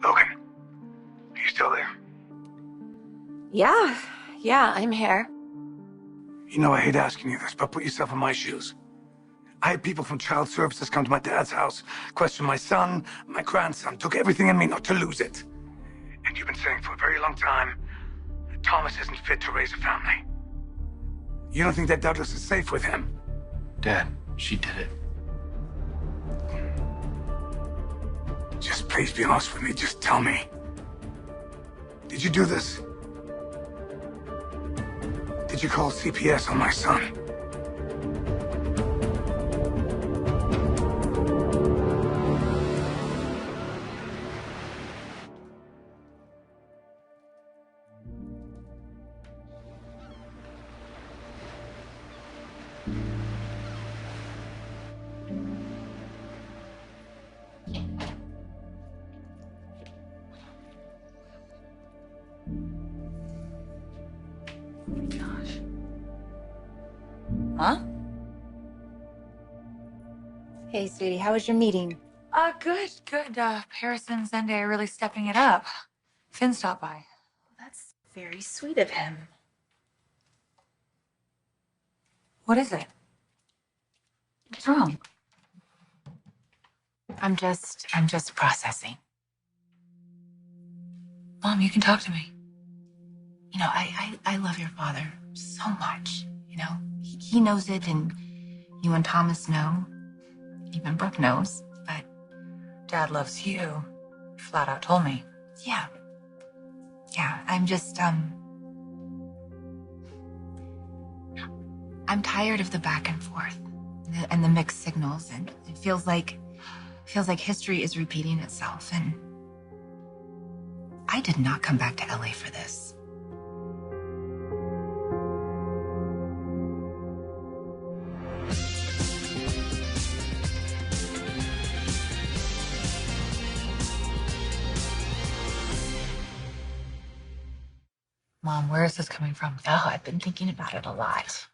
Logan, are you still there? Yeah, I'm here. You know I hate asking you this, but put yourself in my shoes. I had people from child services come to my dad's house, question my son, my grandson, took everything in me not to lose it. And you've been saying for a very long time that Thomas isn't fit to raise a family. You don't think that Douglas is safe with him? Dad, she did it. Just please be honest with me. Just tell me. Did you do this? Did you call CPS on my son? Huh? Hey, sweetie, how was your meeting? Good. Paris and Zende are really stepping it up. Finn stopped by. That's very sweet of him. What is it? What's wrong? I'm just processing. Mom, you can talk to me. You know, I love your father so much. You know, he knows it, and you and Thomas know. Even Brooke knows, but Dad loves you. Flat out told me. yeah, I'm just, I'm tired of the back and forth and the mixed signals, and it feels like history is repeating itself, and I did not come back to LA for this. Mom, where is this coming from? Oh, I've been thinking about it a lot.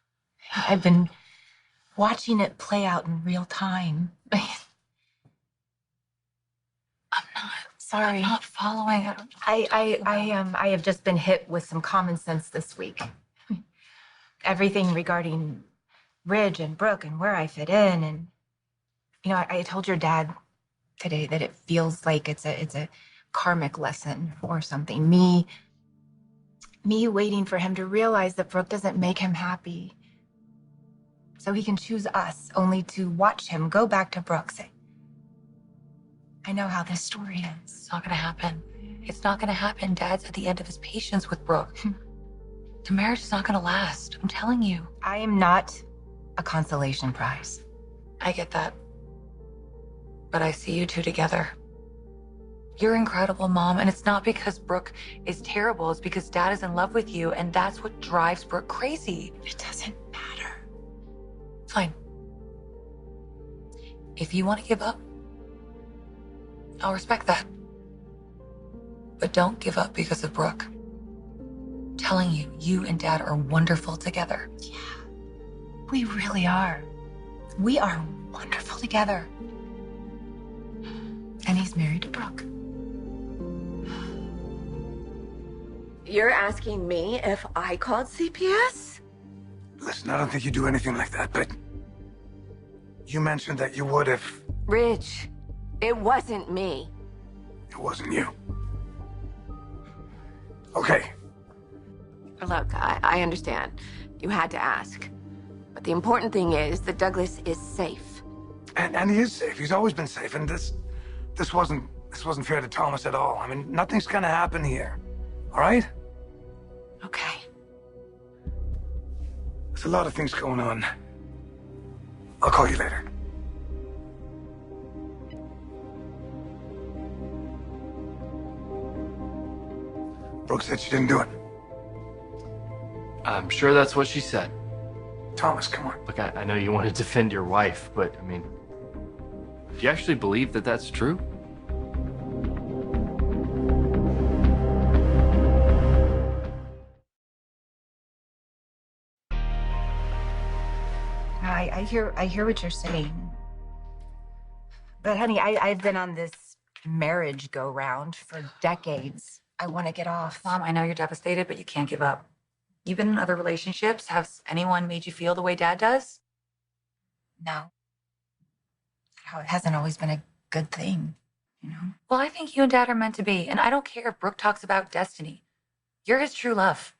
I've been watching it play out in real time. I'm not following. I have just been hit with some common sense this week. Everything regarding Ridge and Brooke and where I fit in, and you know, I told your dad today that it feels like it's a karmic lesson or something. Me waiting for him to realize that Brooke doesn't make him happy, so he can choose us, only to watch him go back to Brooke. Say, I know how this story ends. It's not gonna happen. It's not gonna happen. Dad's at the end of his patience with Brooke. The marriage is not gonna last. I'm telling you. I am not a consolation prize. I get that. But I see you two together. You're incredible, Mom, and it's not because Brooke is terrible. It's because Dad is in love with you, and that's what drives Brooke crazy. It doesn't matter. Fine. If you want to give up, I'll respect that. But don't give up because of Brooke. I'm telling you, you and Dad are wonderful together. Yeah, we really are. We are wonderful together. And he's married to Brooke. You're asking me if I called CPS? Listen, I don't think you do anything like that, but you mentioned that you would if Ridge, it wasn't me. it wasn't you. Okay, Look, I understand. You had to ask. But the important thing is that Douglas is safe. and he is safe. He's always been safe, and this wasn't fair to Thomas at all. I mean, nothing's gonna happen here. All right? Okay. There's a lot of things going on. I'll call you later. Brooke said she didn't do it. I'm sure that's what she said. Thomas, come on. Look, I know you want to defend your wife, but I mean, do you actually believe that that's true? I hear what you're saying. But honey, I've been on this merry-go-round for decades. I want to get off. Mom, I know you're devastated, but you can't give up. You've been in other relationships. Has anyone made you feel the way Dad does? No. How it hasn't always been a good thing, you know? Well, I think you and Dad are meant to be, and I don't care if Brooke talks about destiny. You're his true love.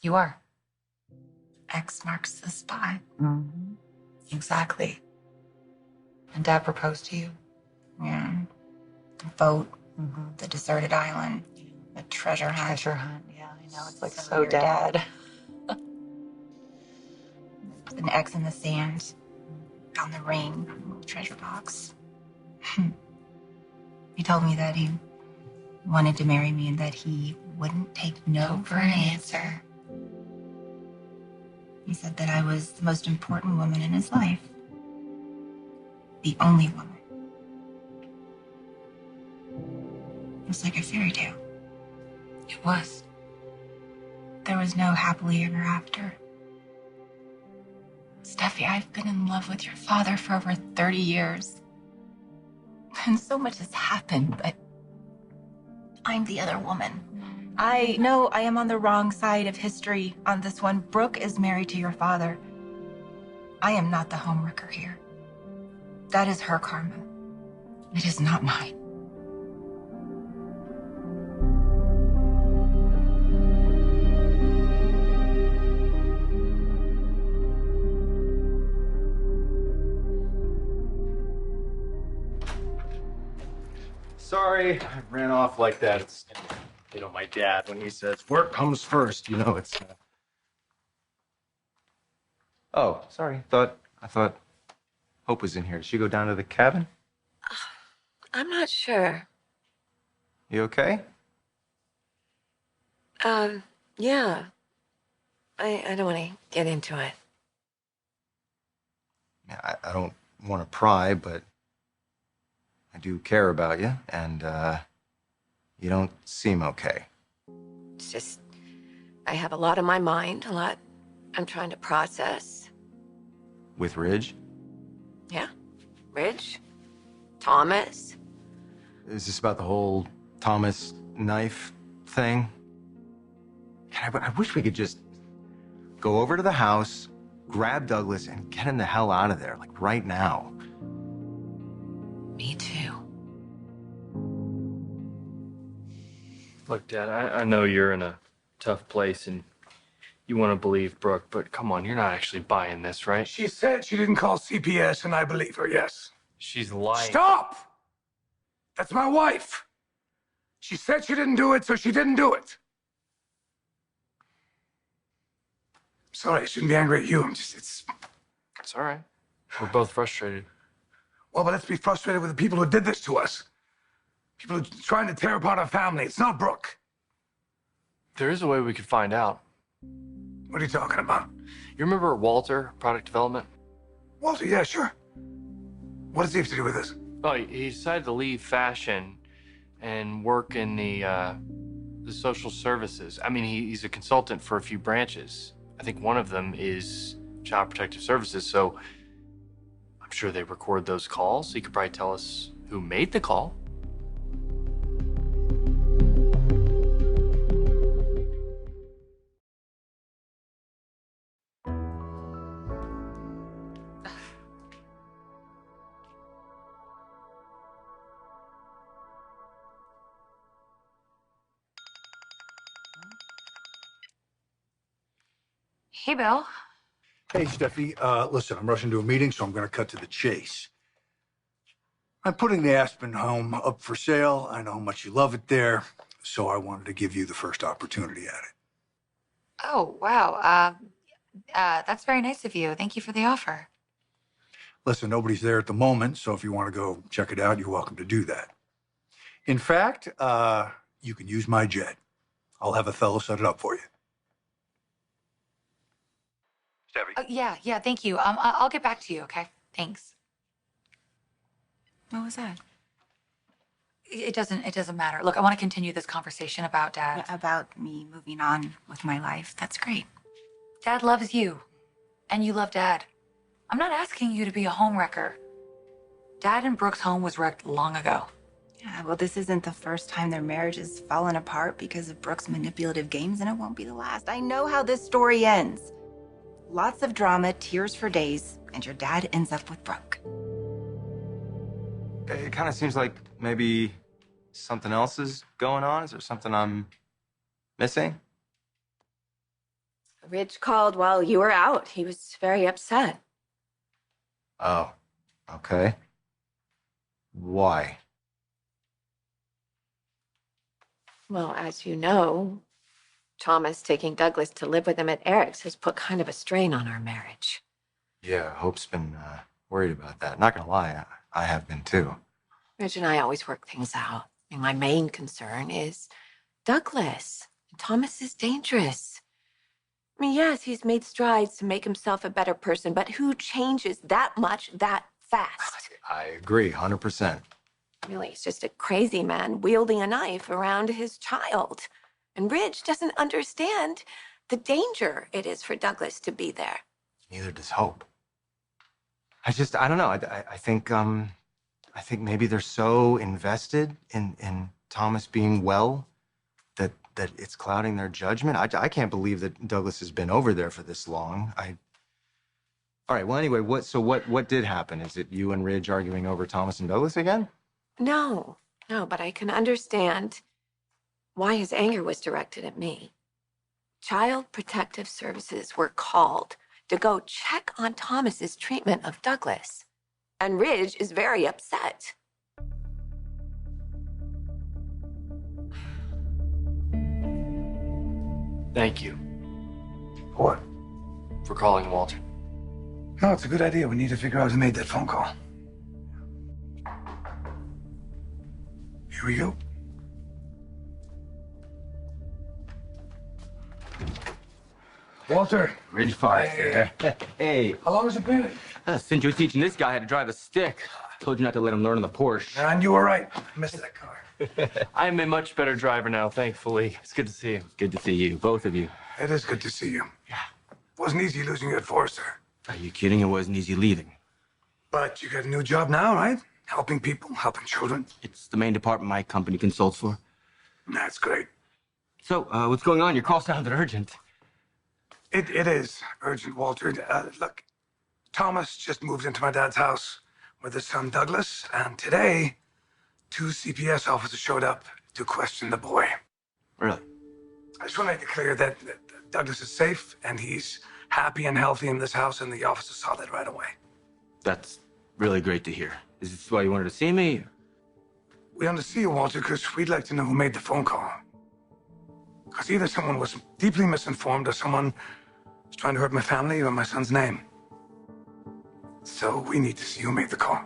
You are. X marks the spot. Mm-hmm. Exactly. And Dad proposed to you? Yeah. The boat, the deserted island, the treasure hunt. Treasure hunt, yeah, I know. It's like So so your Dad. An X in the sand, found the ring, treasure box. He told me that he wanted to marry me and that he wouldn't take no for an answer. He said that I was the most important woman in his life. The only woman. It was like a fairy tale. It was. There was no happily ever after. Steffi, I've been in love with your father for over 30 years. And so much has happened, but I'm the other woman. I know I am on the wrong side of history on this one. Brooke is married to your father. I am not the homewrecker here. That is her karma. It is not mine. Sorry, I ran off like that. It's, you know, my dad, when he says work comes first, you know, it's... Oh, sorry. I thought Hope was in here. Did she go down to the cabin? I'm not sure. You okay? Yeah. I don't want to get into it. Yeah, I don't want to pry, but I do care about you, and you don't seem okay. It's just, I have a lot on my mind, a lot I'm trying to process. With Ridge? Yeah. Ridge, Thomas. Is this about the whole Thomas knife thing? God, I wish we could just go over to the house, grab Douglas, and get him the hell out of there, like right now. Me too. Look, Dad, I know you're in a tough place and you want to believe Brooke, but come on, you're not actually buying this, right? She said she didn't call CPS, and I believe her, yes. She's lying. Stop! That's my wife. She said she didn't do it, so she didn't do it. Sorry, I shouldn't be angry at you. It's all right. We're both frustrated. Well, but let's be frustrated with the people who did this to us. People who are trying to tear apart our family. It's not Brooke. There is a way we could find out. What are you talking about? You remember Walter, product development? Walter, yeah, sure. What does he have to do with this? Oh, he decided to leave fashion and work in the social services. I mean, he's a consultant for a few branches. I think one of them is Child Protective Services, so I'm sure they record those calls. He could probably tell us who made the call. Hey, Bill. Hey, Steffi. Listen, I'm rushing to a meeting, so I'm going to cut to the chase. I'm putting the Aspen home up for sale. I know how much you love it there, so I wanted to give you the first opportunity at it. Oh, wow. That's very nice of you. Thank you for the offer. Listen, nobody's there at the moment, so if you want to go check it out, you're welcome to do that. In fact, you can use my jet. I'll have Othello set it up for you. Steffi. Yeah, thank you. I'll get back to you, okay? Thanks. What was that? It doesn't matter. Look, I want to continue this conversation about Dad. Yeah, about me moving on with my life. That's great. Dad loves you, and you love Dad. I'm not asking you to be a homewrecker. Dad and Brooke's home was wrecked long ago. Yeah, well, this isn't the first time their marriage has fallen apart because of Brooke's manipulative games, and it won't be the last. I know how this story ends. Lots of drama, tears for days, and your dad ends up with Brooke. It kind of seems like maybe something else is going on. Is there something I'm missing? Ridge called while you were out. He was very upset. Oh, okay. Why? Well, as you know, Thomas taking Douglas to live with him at Eric's has put kind of a strain on our marriage. Yeah, Hope's been worried about that. Not gonna lie, I have been too. Ridge and I always work things out. I mean, my main concern is Douglas. Thomas is dangerous. I mean, yes, he's made strides to make himself a better person, but who changes that much that fast? I agree, 100%. Really, he's just a crazy man wielding a knife around his child. And Ridge doesn't understand the danger it is for Douglas to be there. Neither does Hope. I don't know. I think maybe they're so invested in Thomas being well that it's clouding their judgment. I can't believe that Douglas has been over there for this long. All right, well, anyway, what did happen? Is it you and Ridge arguing over Thomas and Douglas again? No, but I can understand why his anger was directed at me. Child Protective Services were called to go check on Thomas's treatment of Douglas. And Ridge is very upset. Thank you What? for calling Walter. No, it's a good idea. We need to figure out who made that phone call. Here we go. Walter. Ridge Forrester. Hey. How long has it been? Since you were teaching this guy how to drive a stick. Told you not to let him learn on the Porsche. And you were right. I missed that car. I'm a much better driver now, thankfully. It's good to see you. Good to see you, both of you. It is good to see you. Yeah. Wasn't easy losing you at Forrester. Are you kidding? It wasn't easy leaving. But you got a new job now, right? Helping people, helping children. It's the main department my company consults for. That's great. So, what's going on? Your call sounded urgent. It is urgent, Walter. Look, Thomas just moved into my dad's house with his son Douglas, and today, 2 CPS officers showed up to question the boy. Really? I just want to make it clear that Douglas is safe and he's happy and healthy in this house, and the officers saw that right away. That's really great to hear. Is this why you wanted to see me? We want to see you, Walter, because we'd like to know who made the phone call. Because either someone was deeply misinformed or someone was trying to hurt my family or my son's name. So we need to see who made the call.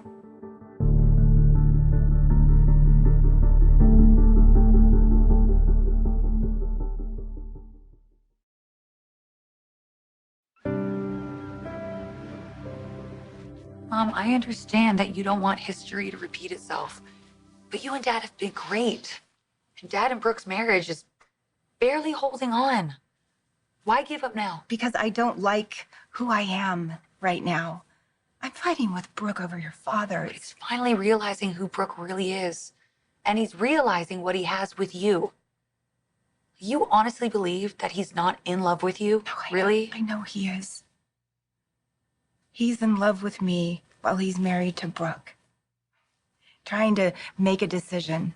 Mom, I understand that you don't want history to repeat itself, but you and Dad have been great. And Dad and Brooke's marriage is barely holding on. Why give up now? Because I don't like who I am right now. I'm fighting with Brooke over your father. He's finally realizing who Brooke really is. And he's realizing what he has with you. You honestly believe that he's not in love with you? No, Really? I know he is. He's in love with me while he's married to Brooke. Trying to make a decision.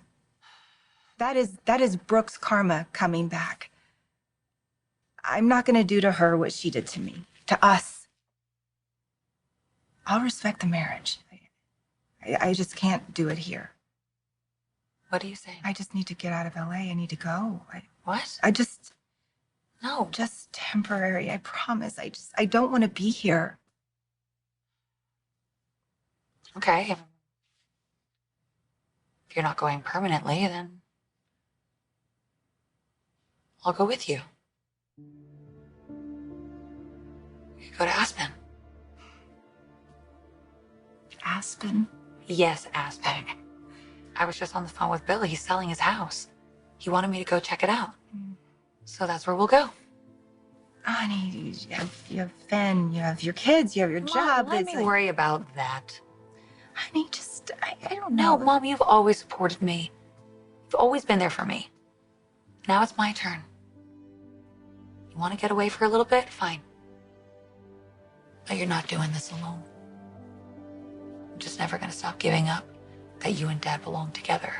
That is Brooke's karma coming back. I'm not gonna do to her what she did to me, to us. I'll respect the marriage. I just can't do it here. What are you saying? I just need to get out of LA. I need to go. What? No, just temporary. I promise. I don't want to be here. Okay. If you're not going permanently, then I'll go with you. We could go to Aspen. Aspen? Yes, Aspen. I was just on the phone with Billy. He's selling his house. He wanted me to go check it out. So that's where we'll go. Honey, you have Finn, you have your kids, you have your job. Let It's me like- worry about that. Honey, just, I don't No, know. Mom, you've always supported me. You've always been there for me. Now it's my turn. You want to get away for a little bit? Fine. But you're not doing this alone. I'm just never going to stop giving up that you and Dad belong together.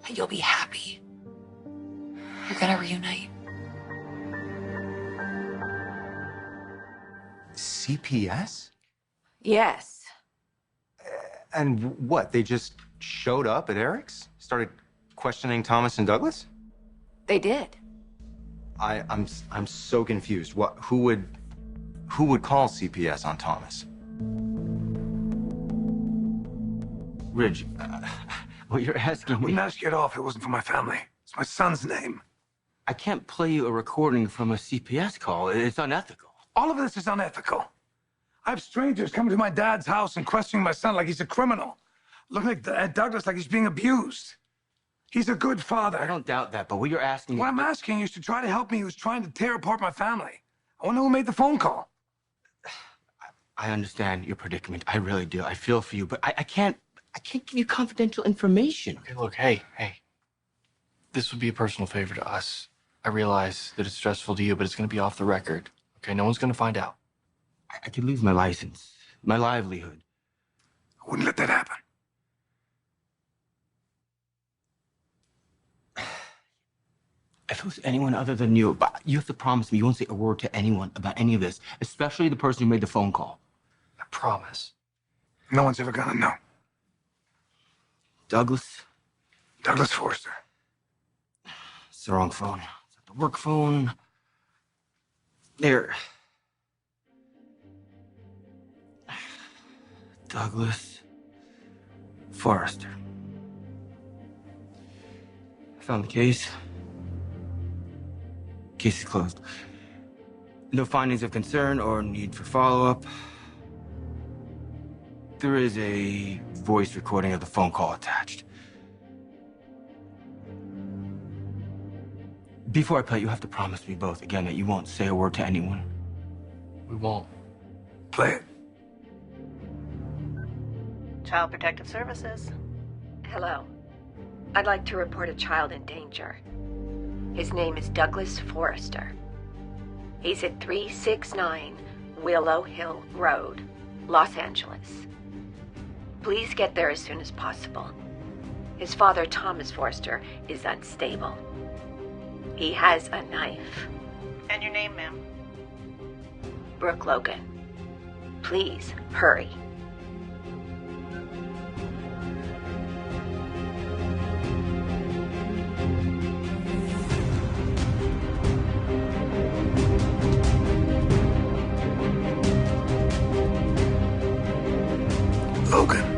That you'll be happy. You're going to reunite. CPS? Yes. And what? They just showed up at Eric's? Started questioning Thomas and Douglas? They did. I'm so confused. Who would call CPS on Thomas? Ridge, what you're asking I me, wouldn't ask you at all if it wasn't for my family. It's my son's name. I can't play you a recording from a CPS call. It's unethical. All of this is unethical. I have strangers coming to my dad's house and questioning my son like he's a criminal. Looking at Douglas like he's being abused. He's a good father. I don't doubt that, but what you're asking What I'm asking you is to try to help me who's trying to tear apart my family. I want to know who made the phone call. I understand your predicament. I really do. I feel for you, but I can't give you confidential information. Okay, look, hey. This would be a personal favor to us. I realize that it's stressful to you, but it's going to be off the record. Okay, no one's going to find out. I could lose my license, my livelihood. I wouldn't let that happen. If it was anyone other than you, but you have to promise me you won't say a word to anyone about any of this, especially the person who made the phone call. I promise. No one's ever gonna know. Douglas? Douglas Forrester. It's the wrong phone. It's not the work phone. There. Douglas Forrester. I found the case. Case is closed. No findings of concern or need for follow-up. There is a voice recording of the phone call attached. Before I play, you have to promise me both again that you won't say a word to anyone. We won't. Play it. Child Protective Services. Hello. I'd like to report a child in danger. His name is Douglas Forrester. He's at 369 Willow Hill Road, Los Angeles. Please get there as soon as possible. His father, Thomas Forrester, is unstable. He has a knife. And your name, ma'am? Brooke Logan. Please, hurry. Logan.